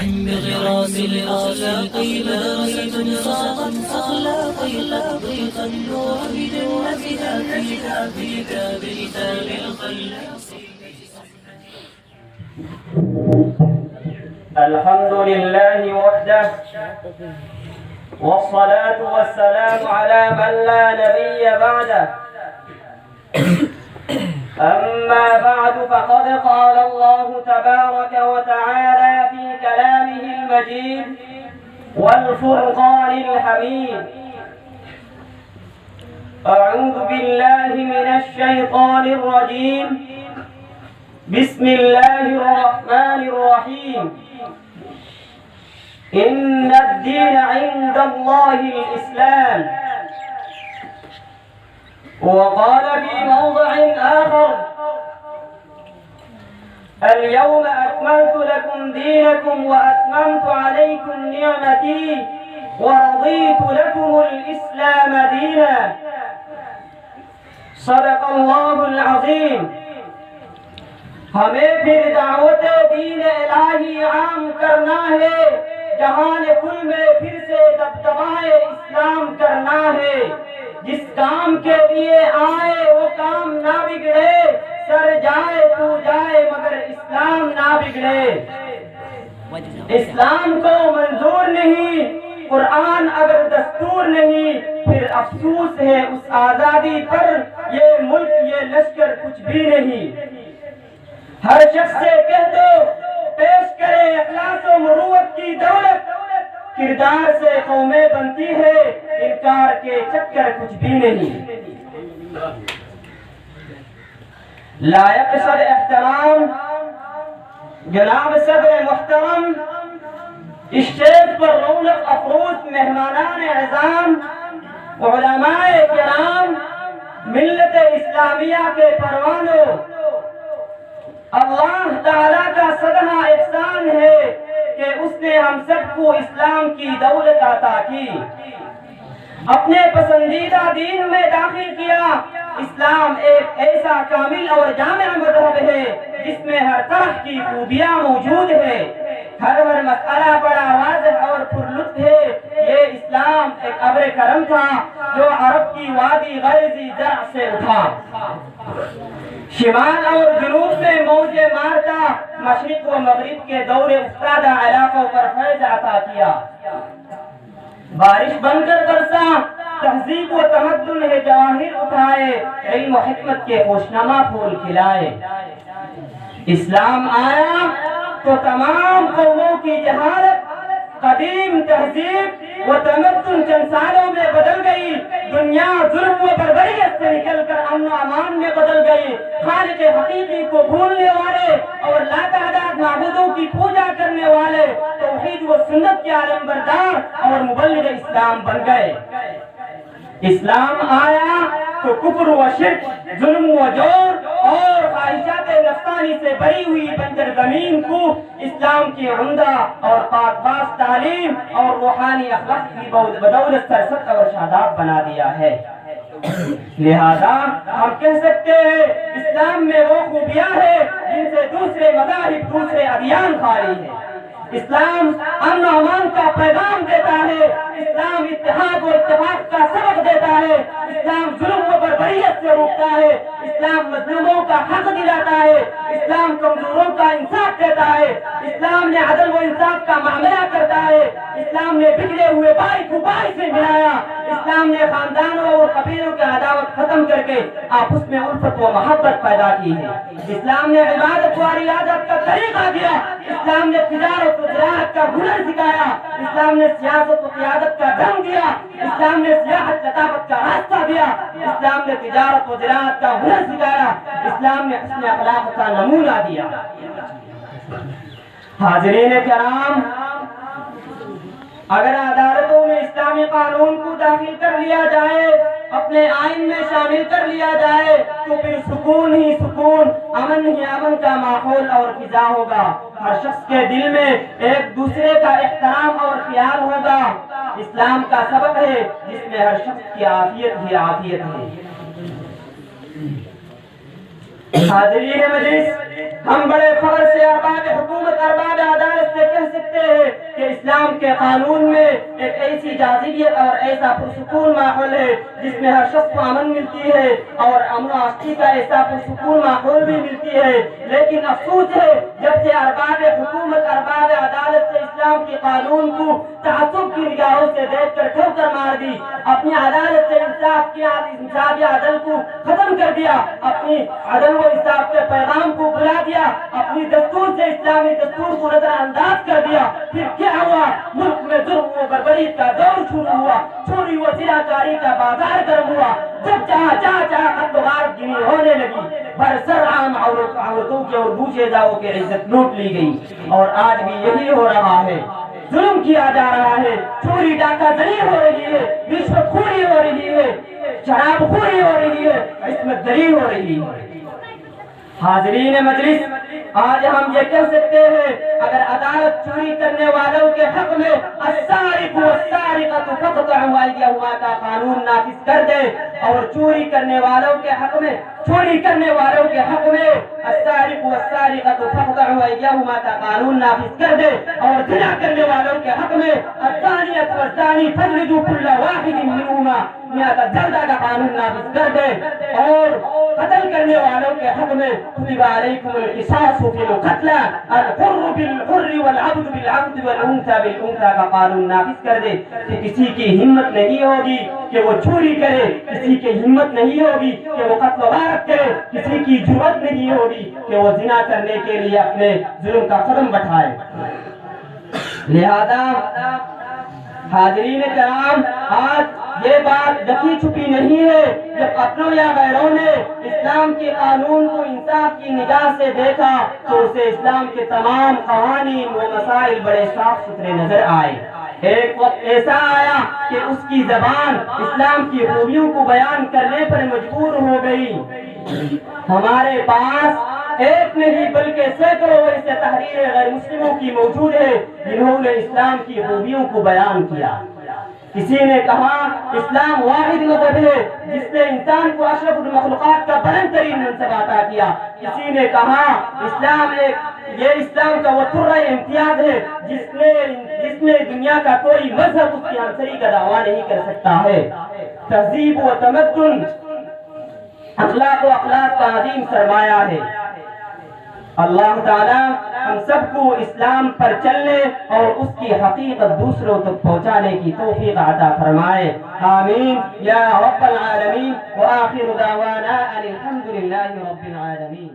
عند غراس الأخلاق بارزة صاغت أخلاقي النور بجنتها في كتاب الخلاص. الحمد لله وحده والصلاة والسلام على من لا نبي بعده. أما بعد فقد قال الله تبارك وتعالى في كلامه المجيد والفرقان الحميد: أعوذ بالله من الشيطان الرجيم. بسم الله الرحمن الرحيم. إن الدين عند الله الإسلام. وقال في موضع آخر: اليوم أكملت لكم دينكم وأتممت عليكم نعمتي ورضيت لكم الإسلام دينا. صدق اللہ العظیم. ہمیں پھر دعوت دین الہی عام کرنا ہے، جہان کل میں پھر سے دبدبائے اسلام کرنا ہے. جس کام کے لیے آئے وہ کام نہ بگڑے، سر جائے تو جائے مگر اسلام نہ بگڑے. اسلام کو منظور نہیں، قرآن اگر دستور نہیں، پھر افسوس ہے اس آزادی پر، یہ ملک یہ لشکر کچھ بھی نہیں. ہر شخص سے کہہ دو پیش کرے اخلاص و مروت کی دولت، کردار سے قومیں بنتی ہے، انکار کے چکر کچھ بھی نہیں. لائق صد احترام جناب صدر محترم، اسٹیج پر رونق افروز مہمانان اعظام، علماء کرام، ملت اسلامیہ کے پروانوں، اللہ تعالیٰ کا سدھا احسان ہے کہ اس نے ہم سب کو اسلام کی دولت عطا کی، اپنے پسندیدہ دین میں داخل کیا. اسلام ایک ایسا کامل اور جامع مذہب ہے جس میں ہر طرح کی خوبیاں موجود ہے. ہر مسئلہ بڑا واضح اور پرلطف ہے. یہ اسلام ایک ابر کرم تھا جو عرب کی وادی غیظی زرع سے اٹھا، شمال اور جنوب میں موجیں مارتا، مشرق و مغرب کے دور افتادہ علاقوں پر فیض عطا کیا. بارش بن کر برسا، تہذیب و تمدن ہے جواہر اٹھائے، علم و حکمت کے خوشنما پھول کھلائے. اسلام آیا تو تمام قوموں کی جہالت، قدیم تہذیب و تمدن چند سالوں میں بدل گئی. دنیا ظلم و بربریت سے نکل کر امن و امان میں بدل گئی. خالق حقیقی کو بھولنے والے اور لاتعداد معبودوں کی پوجا کرنے والے توحید و سنت کے علم بردار اور مبلغ اسلام بن گئے. اسلام آیا تو کفر و شرک، ظلم و جور اور خواہشات نفسانی سے بھری ہوئی بنجر زمین کو اسلام کی عمدہ اور پاک باز تعلیم اور روحانی اخلاق کی بدولت سرسبز اور شاداب بنا دیا ہے. لہذا ہم کہہ سکتے ہیں اسلام میں وہ خوبیاں ہیں جن سے دوسرے مذاہب، دوسرے ادیان خالی ہیں. اسلام امن و امان کا پیغام دیتا ہے، اسلام اتحاد و اتفاق کا سبق دیتا ہے، اسلام ظلم و بربریت سے روکتا ہے، اسلام مظلوموں کا حق دلاتا ہے، اسلام کمزوروں کا انصاف دیتا ہے، اسلام نے عدل و انصاف کا معاملہ کرتا ہے، اسلام نے بگڑے ہوئے بھائی کو بھائی سے ملایا، اسلام نے خاندانوں اور قبیلوں کی عداوت ختم کر کے آپس میں الفت و محبت پیدا کی ہے. اسلام نے عبادت و ریاضت کا طریقہ دیا، اسلام نے تجارت و زراعت کا ہنر سکھایا، اسلام نے سیاست و قیادت کا ڈھنگ دیا، اسلام نے سیاحت لطافت کا راستہ دیا، اسلام نے تجارت و زراعت کا ہنر سکھایا، اسلام نے حسن اخلاق کا نمونہ دیا. حاضرین کرام، اگر عدالتوں میں اسلامی قانون کو داخل کر لیا جائے، اپنے آئین میں شامل کر لیا جائے تو پھر سکون ہی سکون، امن ہی امن کا ماحول اور فضا ہوگا. ہر شخص کے دل میں ایک دوسرے کا احترام اور خیال ہوگا. اسلام کا سبق ہے جس میں ہر شخص کی عافیت ہی عافیت ہے. حاضرین مجلس، ہم بڑے فخر سے ارباب حکومت، ارباب عدالت سے کہہ سکتے ہیں کے قانون میں ایک ایسی جاذبیت اور ایسا پرسکون ماحول ہے جس میں ہر شخص کو امن ملتی ہے اور امن و آشتی کا ایسا پرسکون ماحول بھی ملتی ہے، لیکن افسوس ہے جب سے ارباب حکومت، ارباب عدالت سے اسلام کے قانون کو تعصب کی نگاہوں سے دیکھ کر ٹھوکر مار دی، اپنی عدالت سے انصاف عدل کو ختم کر دیا، اپنی عدل و انصاف کے پیغام کو بلا دیا، اپنی دستور سے اسلامی دستور کو نظر انداز کر دیا، پھر کیا ہوا؟ ملک میں ظلم و بربری کا دور شروع ہوا، چوری و زناکاری کا بازار گرم ہوا، جب چاہا قتل و غارت گنی ہونے لگی، برسر عام عورتوں کی اور بوجھے داؤں کی عزت لوٹ لی گئی، اور آج بھی یہی ہو رہا ہے، ظلم کیا جا رہا ہے، چوری ڈاکہ زنی ہو رہی ہے، رشوت خوری ہو رہی ہے، شراب خوری ہو رہی ہے، عصمت دری ہو رہی ہے۔ حاضرین مجلس، آج ہم یہ کہہ سکتے ہیں اگر عدالت چوری کرنے والوں کے حق میں السارق والسارقۃ فاقطعوا ایدیہما کا قانون نافذ کر دے، اور چوری کرنے والوں کے حق میں السارق والسارقۃ فاقطعوا ایدیہما کا قانون نافذ کر دے، اور زنا کرنے والوں کے حق میں الزانیۃ والزانی فاجلدوا کل واحد منہما مئۃ جلدہ کا قانون نافذ کر دے، اور قتل کرنے والوں کے حق میں کتب علیکم القصاص فی القتلى الحر بالحر والعبد بالعبد والانثى بالانثى کا قانون نافذ کر دے، کہ کسی کی ہمت نہیں ہوگی کہ وہ چوری کرے، کسی کی ہمت نہیں ہوگی کہ وہ قتل و غارت کرے، کسی کی جرأت نہیں ہوگی کہ وہ زنا کرنے کے لیے اپنے ظلم کا قدم بٹھائے۔ لہذا حاضرین کرام، آج یہ بات ڈکی چھپی نہیں ہے، جب اپنوں یا غیروں نے اسلام کے قانون کو انصاف کی نگاہ سے دیکھا تو اسے اسلام کے تمام قوانین و مسائل بڑے صاف ستھرے نظر آئے۔ ایک وقت ایسا آیا کہ اس کی زبان اسلام کی خوبیوں کو بیان کرنے پر مجبور ہو گئی۔ ہمارے پاس ایک نہیں بلکہ سینکڑوں ایسے تحریر غیر مسلموں کی موجود ہے جنہوں نے اسلام کی خوبیوں کو بیان کیا۔ کسی نے کہا اسلام واحد مذہب ہے جس نے انسان کو اشرف المخلوقات کا بلند ترین منصب عطا کیا۔ کسی نے کہا اسلام کا وہ ترہ امتیاز ہے جس میں دنیا کا کوئی مذہب اس کی ہمسری کا دعویٰ نہیں کر سکتا ہے۔ تہذیب و تمدن، اخلاق و اخلاق کا عظیم سرمایہ ہے۔ اللہ تعالیٰ ہم سب کو اسلام پر چلنے اور اس کی حقیقت دوسروں تک پہنچانے کی توفیق عطا فرمائے، آمین یا رب العالمین۔ وآخر دعوانا ان الحمد للہ رب العالمین۔